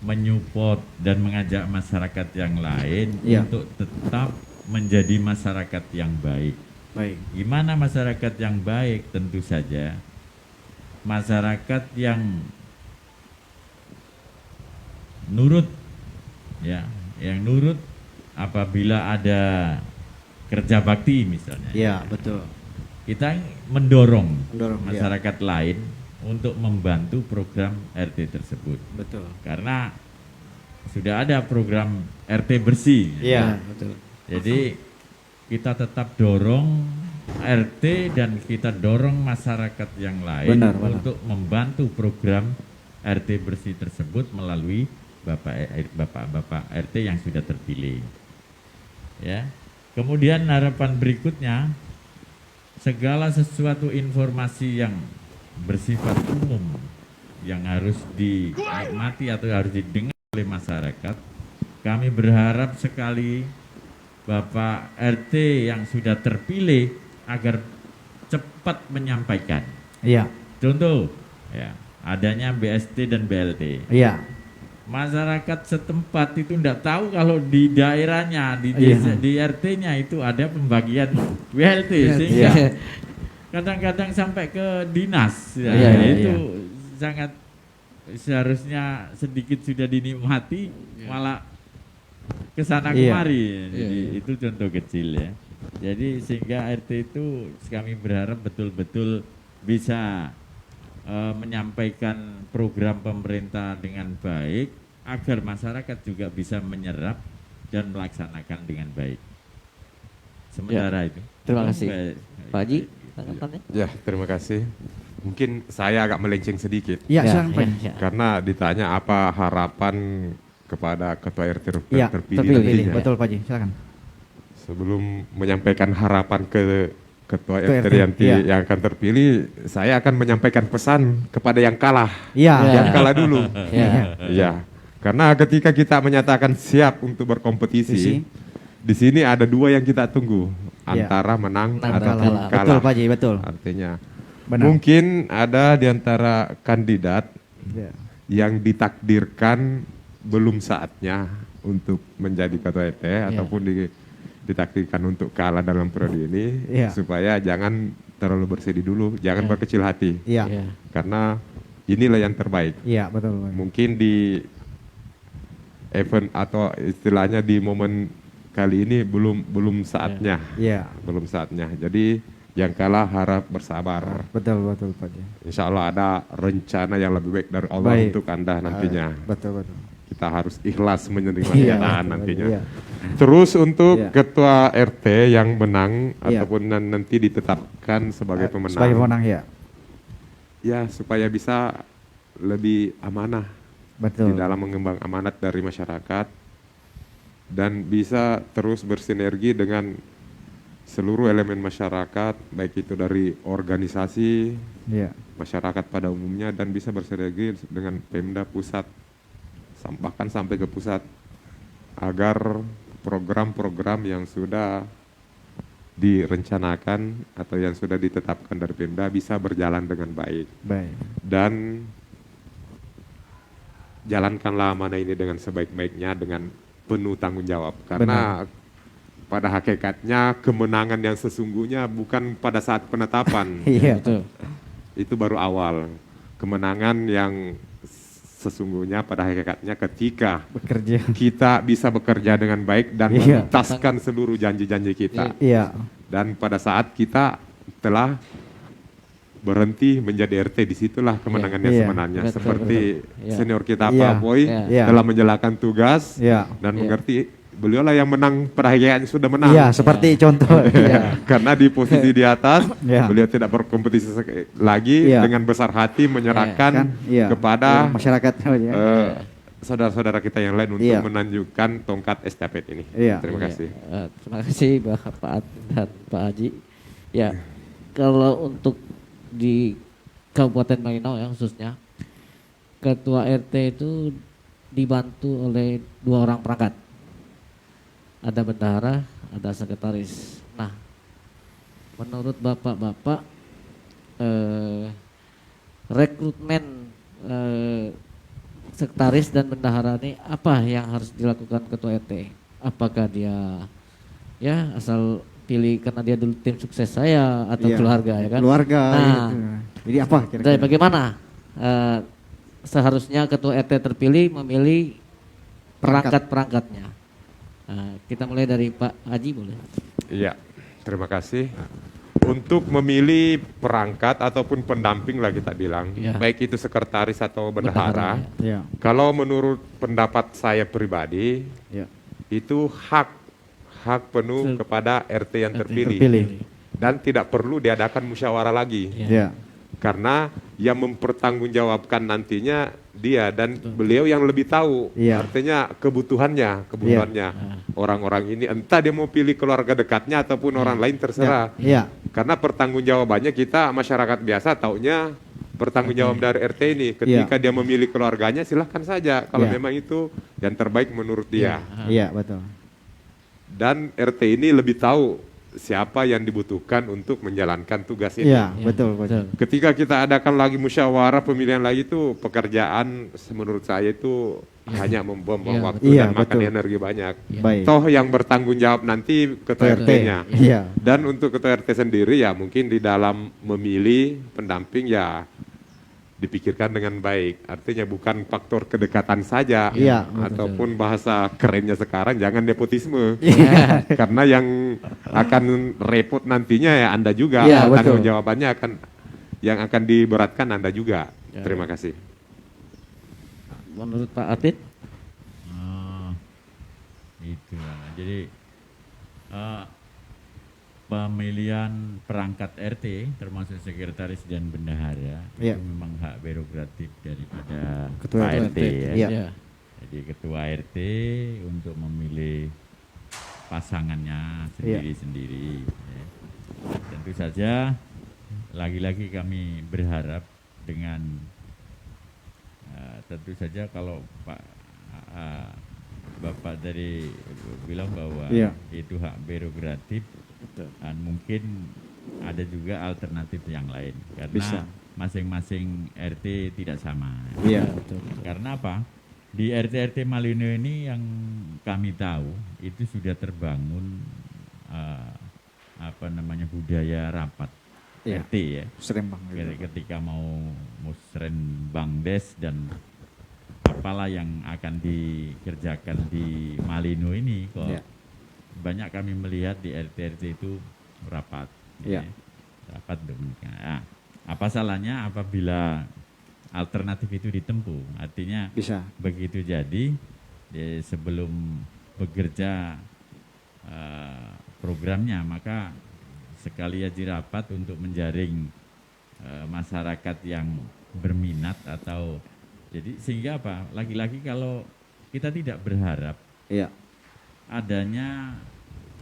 menyupport dan mengajak masyarakat yang lain untuk tetap menjadi masyarakat yang baik. Baik. Gimana masyarakat yang baik? Tentu saja masyarakat yang nurut, ya, yang nurut apabila ada kerja bakti misalnya. Iya, betul. Kita mendorong Mendorong, masyarakat lain untuk membantu program RT tersebut. Betul. Karena sudah ada program RT bersih. Iya, betul. Jadi kita tetap dorong RT dan kita dorong masyarakat yang lain untuk membantu program RT bersih tersebut melalui bapak RT yang sudah terpilih. Ya. Kemudian harapan berikutnya, segala sesuatu informasi yang bersifat umum yang harus dinikmati atau harus didengar oleh masyarakat, kami berharap sekali Bapak RT yang sudah terpilih agar cepat menyampaikan. Iya. Contoh, ya, adanya BST dan BLT. Iya. Masyarakat setempat itu tidak tahu kalau di daerahnya, di desa, di RT-nya itu ada pembagian BLT, sehingga kadang-kadang sampai ke dinas. Itu sangat seharusnya sedikit sudah dinikmati, malah kesana kemari. Jadi itu contoh kecil ya. Jadi sehingga RT itu kami berharap betul-betul bisa menyampaikan program pemerintah dengan baik agar masyarakat juga bisa menyerap dan melaksanakan dengan baik. sementara itu. Terima kasih. Baik. Pak Haji, tanggapannya? Ya, terima kasih. Mungkin saya agak melenceng sedikit. Ya, silakan Pak. ya. Karena ditanya apa harapan kepada ketua RT Ya, terpilih terpilih. nantinya. Betul Pak Haji, silakan. Sebelum menyampaikan harapan ke ketua Ketua RT RT, iya. yang akan terpilih, saya akan menyampaikan pesan kepada yang kalah. Iya. Yang kalah dulu. Ya. Iya. Karena ketika kita menyatakan siap untuk berkompetisi, di sini ada dua yang kita tunggu, Iya. antara menang Menang atau dan kalah. Betul Pak Haji, betul. Artinya, Benar. mungkin ada di antara kandidat Ya. yang ditakdirkan belum saatnya untuk menjadi ketua RT ataupun ditakdirkan untuk kalah dalam periode ini, Iya. supaya jangan terlalu bersedih dulu, jangan berkecil hati, Iya. Ya. karena inilah yang terbaik. Iya, betul Pak Haji. Mungkin di event atau istilahnya di momen kali ini belum saatnya, Iya. belum saatnya. Jadi yang kalah harap bersabar. Betul Pak Haji. Insya Allah ada rencana yang lebih baik dari Allah Baik. untuk Anda nantinya. Betul. Kita harus ikhlas menerima Iya, kenyataan betul, nantinya. iya. Terus untuk Iya. ketua RT yang menang Iya. ataupun nanti ditetapkan sebagai pemenang, Sebagai pemenang ya. ya supaya bisa lebih amanah Betul. di dalam mengemban amanat dari masyarakat dan bisa terus bersinergi dengan seluruh elemen masyarakat, baik itu dari organisasi, Iya. masyarakat pada umumnya, dan bisa bersinergi dengan Pemda pusat, bahkan sampai ke pusat, agar program-program yang sudah direncanakan atau yang sudah ditetapkan dari Pemda bisa berjalan dengan baik. Baik. Dan jalankanlah amanah ini dengan sebaik-baiknya dengan penuh tanggung jawab, karena pada hakikatnya kemenangan yang sesungguhnya bukan pada saat penetapan. Iya. Betul. Itu baru awal. Kemenangan yang sesungguhnya pada hakikatnya ketika Bekerja. kita bisa bekerja dengan baik dan Iya. menuntaskan seluruh janji-janji kita. Iya. Dan pada saat kita telah berhenti menjadi RT, disitulah kemenangannya Iya. sebenarnya. Betul, Seperti betul. Iya. senior kita Iya. Pak Boy Iya. telah menjalankan tugas Iya. dan Iya. mengerti beliau lah yang menang, pada hakikatnya sudah menang. Iya, seperti contoh. Iya. Karena di posisi di atas, Iya. beliau tidak berkompetisi lagi, Iya. dengan besar hati menyerahkan Kan? Iya. kepada masyarakat ya. saudara-saudara kita yang lain untuk Iya. menunjukkan tongkat estafet ini. Iya. Terima kasih. Terima kasih Pak Atin dan Pak Haji. Ya, kalau untuk di Kabupaten Malinau ya khususnya, ketua RT itu dibantu oleh 2 orang perangkat. Ada bendahara, ada sekretaris. Nah, menurut bapak-bapak, rekrutmen sekretaris dan bendahara ini apa yang harus dilakukan ketua RT? Apakah dia ya asal pilih karena dia dulu tim sukses saya atau Iya. keluarga ya kan? Keluarga. Nah, gitu. Jadi apa dari kira-kira? bagaimana seharusnya ketua RT terpilih memilih perangkat-perangkatnya? Kita mulai dari Pak Haji boleh? Iya, terima kasih. Untuk memilih perangkat ataupun pendamping lah kita bilang, Iya. baik itu sekretaris atau bendahara, Iya. kalau menurut pendapat saya pribadi, Iya. itu hak penuh kepada RT yang terpilih. Terpilih. Dan tidak perlu diadakan musyawarah lagi. Iya. Karena yang mempertanggungjawabkan nantinya dia dan beliau yang lebih tahu. Iya. Artinya kebutuhannya. Orang-orang ini entah dia mau pilih keluarga dekatnya ataupun orang lain terserah. Iya. Karena pertanggungjawabannya kita masyarakat biasa taunya pertanggungjawab dari RT ini. Ketika dia memilih keluarganya silahkan saja kalau Iya. memang itu yang terbaik menurut dia. Iya, betul. Dan RT ini lebih tahu siapa yang dibutuhkan untuk menjalankan tugas ini. Iya, betul. Ketika kita adakan lagi musyawarah pemilihan lagi itu pekerjaan menurut saya itu hanya membuang-buang Iya, waktu Iya, dan makan betul. energi banyak. Baik. Toh yang bertanggung jawab nanti ketua RT. RT-nya. Iya. Dan untuk ketua RT sendiri ya mungkin di dalam memilih pendamping ya dipikirkan dengan baik. Artinya bukan faktor kedekatan saja. Iya, Ataupun bahasa kerennya sekarang jangan nepotisme. Iya. Karena yang akan repot nantinya ya Anda juga. Iya, Tanggung betul. jawabannya yang akan diberatkan Anda juga. Ya. Terima kasih. Menurut Pak Atin? Oh, itulah. Jadi pemilihan perangkat RT termasuk sekretaris dan bendahara Iya. itu memang hak prerogatif daripada Ketua Pak RT. RT ya. Iya. Jadi ketua RT untuk memilih pasangannya sendiri-sendiri. Ya. Tentu saja lagi-lagi kami berharap dengan tentu saja kalau Bapak dari bilang bahwa Iya. itu hak prerogatif dan mungkin ada juga alternatif yang lain karena Bisa. masing-masing RT tidak sama. Iya. Karena apa? Di RT-RT Malino ini yang kami tahu itu sudah terbangun budaya rapat Iya. RT ya. Serembang. Ketika mau musrenbang des dan apalah yang akan dikerjakan di Malino ini kok Iya. banyak kami melihat di RT-RT itu rapat. Iya. Ya. Rapat demikian. Nah, apa salahnya apabila alternatif itu ditempuh? Artinya Bisa. begitu jadi sebelum bekerja programnya maka sekali aja rapat untuk menjaring masyarakat yang berminat atau jadi sehingga apa? Lagi-lagi kalau kita tidak berharap Iya. adanya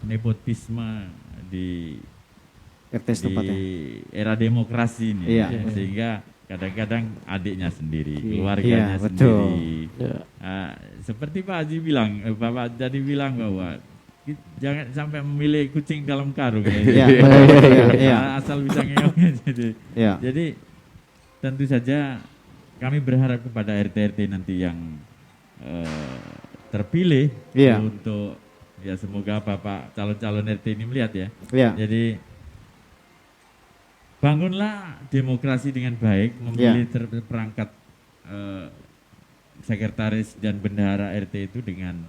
nepotisme di RT setempatnya. era demokrasi ini Iya. ya. Sehingga kadang-kadang adiknya sendiri, Iya, keluarganya betul. sendiri. Ya. Seperti Pak Haji bilang, Bapak tadi bilang bahwa jangan sampai memilih kucing dalam karung. Iya. Iya. Asal bisa ngeong. Iya. Jadi tentu saja kami berharap kepada RT-RT nanti yang terpilih Iya. untuk ya semoga Bapak calon-calon RT ini melihat ya. Iya. Jadi bangunlah demokrasi dengan baik, memilih perangkat sekretaris dan bendahara RT itu dengan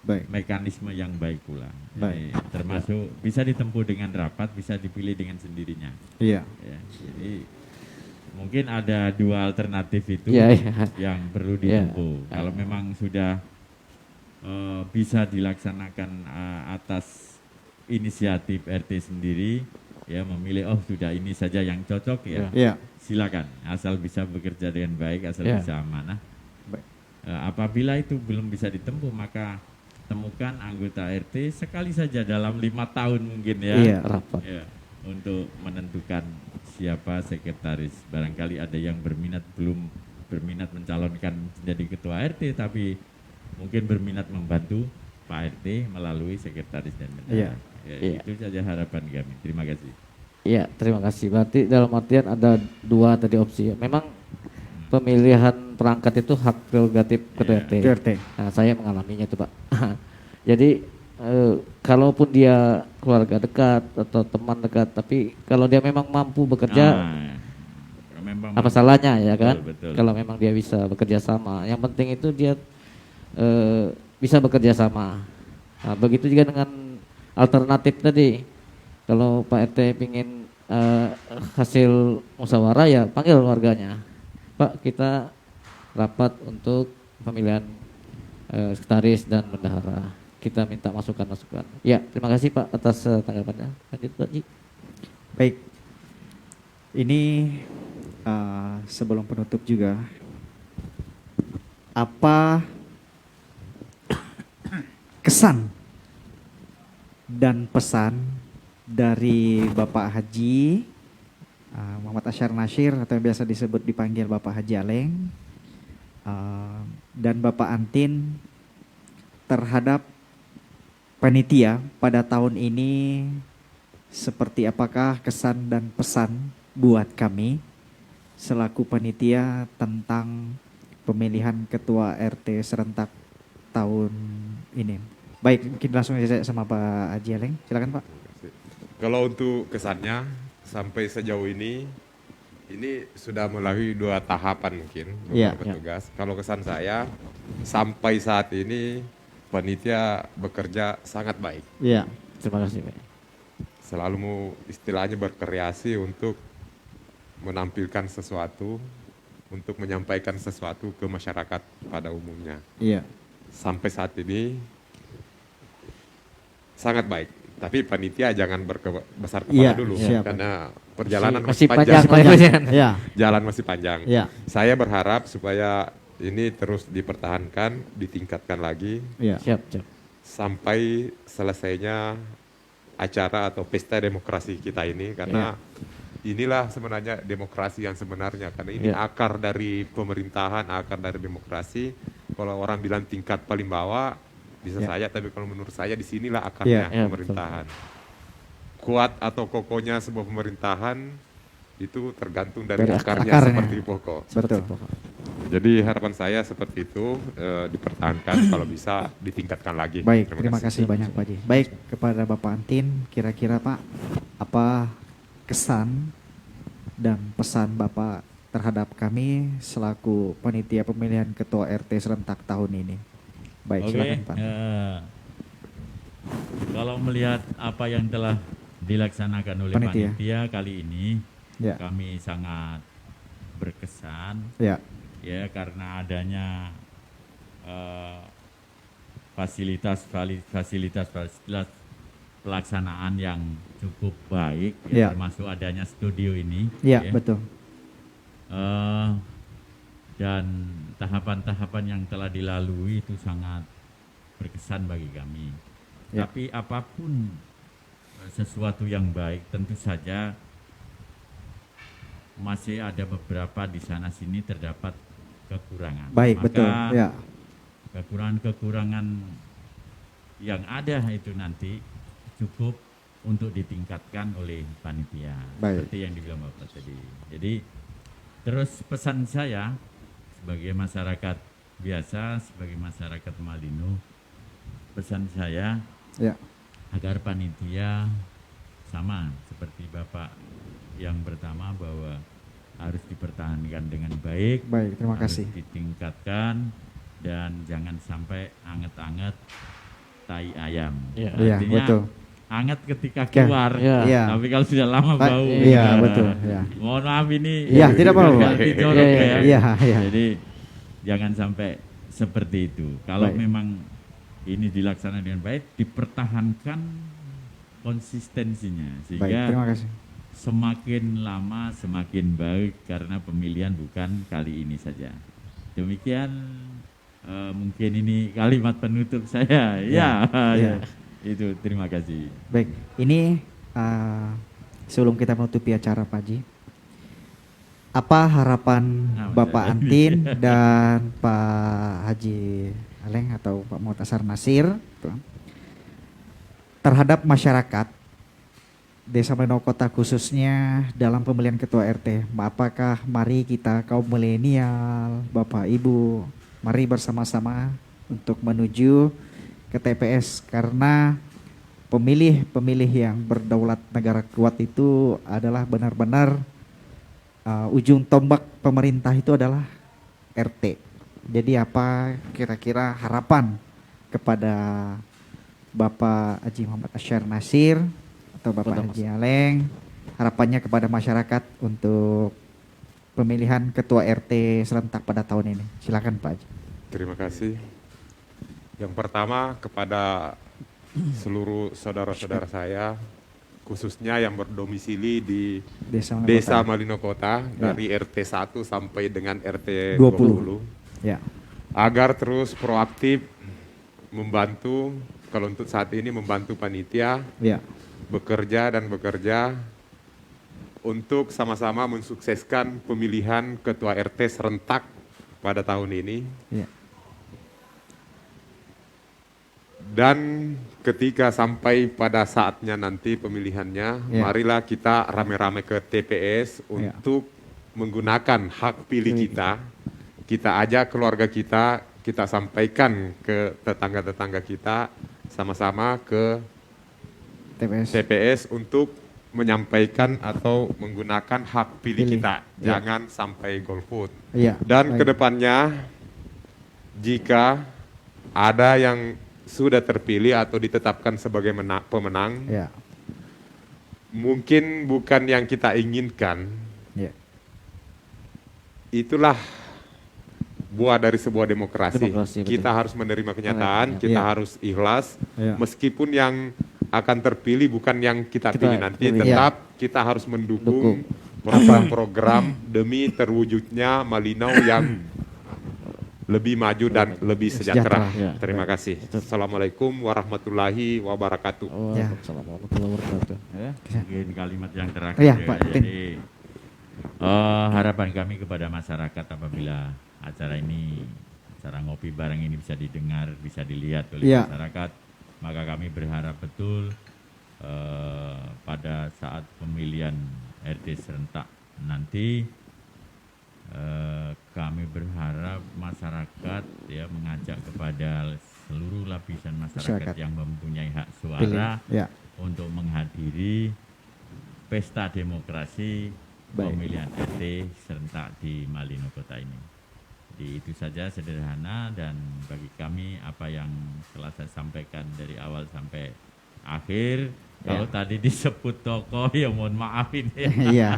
Baik. mekanisme yang baik pula. Jadi, Baik. termasuk bisa ditempuh dengan rapat, bisa dipilih dengan sendirinya. Iya. Ya, jadi mungkin ada dua alternatif itu Iya, iya. yang perlu Iya. ditempuh. Kalau memang sudah bisa dilaksanakan atas inisiatif RT sendiri, ya memilih oh sudah ini saja yang cocok ya, Iya. silakan. Asal bisa bekerja dengan baik, asal Iya. bisa amanah. Baik. Apabila itu belum bisa ditempuh, maka temukan anggota RT sekali saja dalam 5 tahun mungkin ya. Iya. Rapat. Ya, untuk menentukan siapa sekretaris. Barangkali ada yang belum berminat mencalonkan menjadi ketua RT, tapi mungkin berminat membantu Pak RT melalui sekretaris dan bendahara. Iya. Ya, Iya. Itu saja harapan kami. Terima kasih. Iya, terima kasih. Berarti dalam artian ada dua tadi opsi. Memang pemilihan perangkat itu hak prerogatif ketua RT. RT. Nah, saya mengalaminya itu, Pak. Jadi kalaupun dia keluarga dekat atau teman dekat, tapi kalau dia memang mampu bekerja, Memang apa salahnya ya kan? Betul. Kalau memang dia bisa bekerja sama. Yang penting itu dia bisa bekerja sama. Nah, begitu juga dengan alternatif tadi. Kalau Pak RT ingin hasil musyawarah ya panggil warganya. Pak, kita rapat untuk pemilihan sekretaris dan bendahara. Kita minta masukan-masukan. Ya, terima kasih Pak atas tanggapannya. Lanjut Pak Ji. Baik. Ini sebelum penutup juga, apa kesan dan pesan dari Bapak Haji Muhammad Asyar Nasyir atau yang biasa disebut dipanggil Bapak Haji Aleng dan Bapak Antin terhadap panitia pada tahun ini, seperti apakah kesan dan pesan buat kami selaku panitia tentang pemilihan ketua RT serentak tahun ini. Baik, mungkin langsung saja sama Pak Haji Aleng. Silakan Pak. Kalau untuk kesannya sampai sejauh ini sudah melalui 2 tahapan mungkin Iya. beberapa petugas. Kalau kesan saya sampai saat ini panitia bekerja sangat baik. Iya. Terima kasih Pak. Selalu mau istilahnya berkreasi untuk menampilkan sesuatu, untuk menyampaikan sesuatu ke masyarakat pada umumnya. Iya. Sampai saat ini sangat baik Tapi panitia jangan besar kepala Iya, dulu siap. karena perjalanan Masih masih panjang. panjang. Ya, Jalan masih panjang. ya, Saya berharap supaya ini terus dipertahankan, ditingkatkan lagi ya. Siap. sampai selesainya acara atau pesta demokrasi kita ini, karena inilah sebenarnya demokrasi yang sebenarnya, karena ini Ya. akar dari pemerintahan, akar dari demokrasi. Kalau orang bilang tingkat paling bawah bisa Ya. saja, tapi kalau menurut saya di sinilah akarnya Ya, pemerintahan. Kuat atau kokohnya sebuah pemerintahan itu tergantung dari Dari akarnya, akarnya. seperti pokok. Betul. Jadi harapan saya seperti itu, dipertahankan, kalau bisa ditingkatkan lagi. Baik, terima kasih banyak Pak Haji. Baik, kepada Bapak Antin, kira-kira Pak, apa kesan dan pesan Bapak terhadap kami selaku panitia pemilihan ketua RT serentak tahun ini? Baik, silakan Pak. Kalau melihat apa yang telah dilaksanakan oleh Panitia. panitia kali ini, Ya, kami sangat berkesan ya, ya, karena adanya fasilitas pelaksanaan yang cukup baik, Ya. termasuk adanya studio ini. ya, betul. Dan tahapan-tahapan yang telah dilalui itu sangat berkesan bagi kami. Ya. Tapi apapun sesuatu yang baik, tentu saja masih ada beberapa di sana sini terdapat kekurangan. Baik, Maka betul. Ya, kekurangan-kekurangan yang ada itu nanti cukup untuk ditingkatkan oleh panitia. Baik. Seperti yang dibilang Bapak tadi. Jadi terus pesan saya sebagai masyarakat biasa, sebagai masyarakat Malino, pesan saya ya, agar panitia sama seperti Bapak yang pertama, bahwa harus dipertahankan dengan baik, baik. Terima harus kasih. ditingkatkan, dan jangan sampai anget-anget tai ayam. Iya. Iya, Artinya betul. anget ketika Oke. keluar, Iya. Iya. tapi kalau sudah lama Ba- bau. iya, nah, betul, iya. Mohon maaf ini. Iya, tidak apa-apa, Pak. ganti jorok Iya, ya. iya, iya. Jadi jangan sampai seperti itu. Kalau Baik. memang ini dilaksanakan dengan baik, dipertahankan konsistensinya, Baik, sehingga terima kasih. semakin lama semakin baik, karena pemilihan bukan kali ini saja. Demikian mungkin ini kalimat penutup saya. Ya, ya. itu terima kasih. Baik, ini sebelum kita menutupi acara Pak Haji, apa harapan Nah, Bapak saya- Antin dan Pak Haji Aleng atau Pak Muhtasar Nasir terhadap masyarakat Desa Malino Kota, khususnya dalam pemilihan ketua RT? Apakah mari kita kaum milenial, Bapak Ibu, mari bersama-sama untuk menuju ke TPS, karena pemilih-pemilih yang berdaulat negara kuat itu adalah benar-benar ujung tombak pemerintah itu adalah RT. Jadi apa kira-kira harapan kepada Bapak Haji Muhammad Asyar Nasir atau Bapak Haji Aleng, harapannya kepada masyarakat untuk pemilihan ketua RT serentak pada tahun ini? Silakan Pak Haji. Terima kasih. Yang pertama kepada seluruh saudara-saudara saya, khususnya yang berdomisili di Desa Malino Desa Kota. Malino Kota, Ya. dari RT 1 sampai dengan RT 20. 20, Ya, agar terus proaktif membantu, kalau untuk saat ini membantu panitia ya, bekerja untuk sama-sama mensukseskan pemilihan ketua RT serentak pada tahun ini. ya, Dan ketika sampai pada saatnya nanti pemilihannya, Ya. marilah kita rame-rame ke TPS Ya. untuk menggunakan hak pilih kita. Kita ajak keluarga kita sampaikan ke tetangga-tetangga kita, sama-sama ke TPS. TPS untuk menyampaikan atau menggunakan hak pilih Pilih. kita. Ya. Jangan sampai golput. Iya. Dan baik. kedepannya, jika ada yang sudah terpilih atau ditetapkan sebagai pemenang, Ya, mungkin bukan yang kita inginkan, ya, itulah buah dari sebuah demokrasi. Demokrasi, betul. Kita harus menerima kenyataan, kita Ya. harus ikhlas, Ya. meskipun yang akan terpilih bukan yang kita pilih nanti, pilih. tetap kita harus mendukung Dukung. program-program demi terwujudnya Malinau yang lebih maju dan lebih sejahtera. Sejahtera. Terima kasih. Assalamualaikum warahmatullahi wabarakatuh. Waalaikumsalam warahmatullahi wabarakatuh. Ya, mungkin kalimat yang terakhir. Iya, ya. Pak. Jadi harapan kami kepada masyarakat apabila acara ini, acara ngopi bareng ini bisa didengar, bisa dilihat oleh Iya. masyarakat, maka kami berharap betul pada saat pemilihan RT serentak nanti kami berharap masyarakat ya mengajak kepada seluruh lapisan masyarakat yang mempunyai hak suara Ya. untuk menghadiri pesta demokrasi Baik. pemilihan RT serentak di Malino Kota ini. Jadi itu saja sederhana, dan bagi kami apa yang telah saya sampaikan dari awal sampai akhir. Kalau tadi disebut tokoh ya mohon maafin ya. Iya.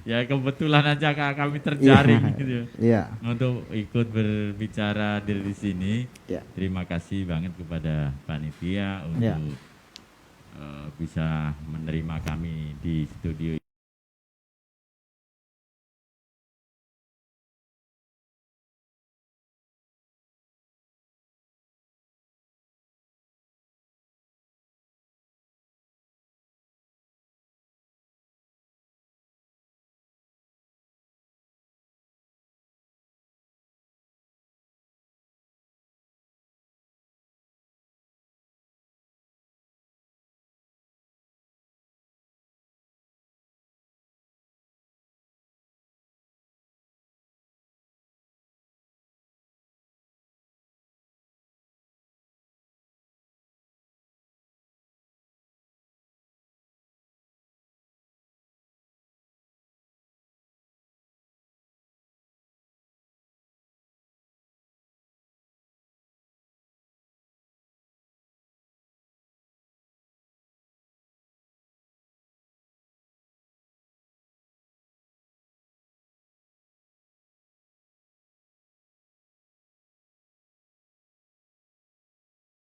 Ya kebetulan aja kami terjaring gitu Iya. untuk ikut berbicara di sini. Ya. Terima kasih banget kepada panitia untuk Ya. bisa menerima kami di studio.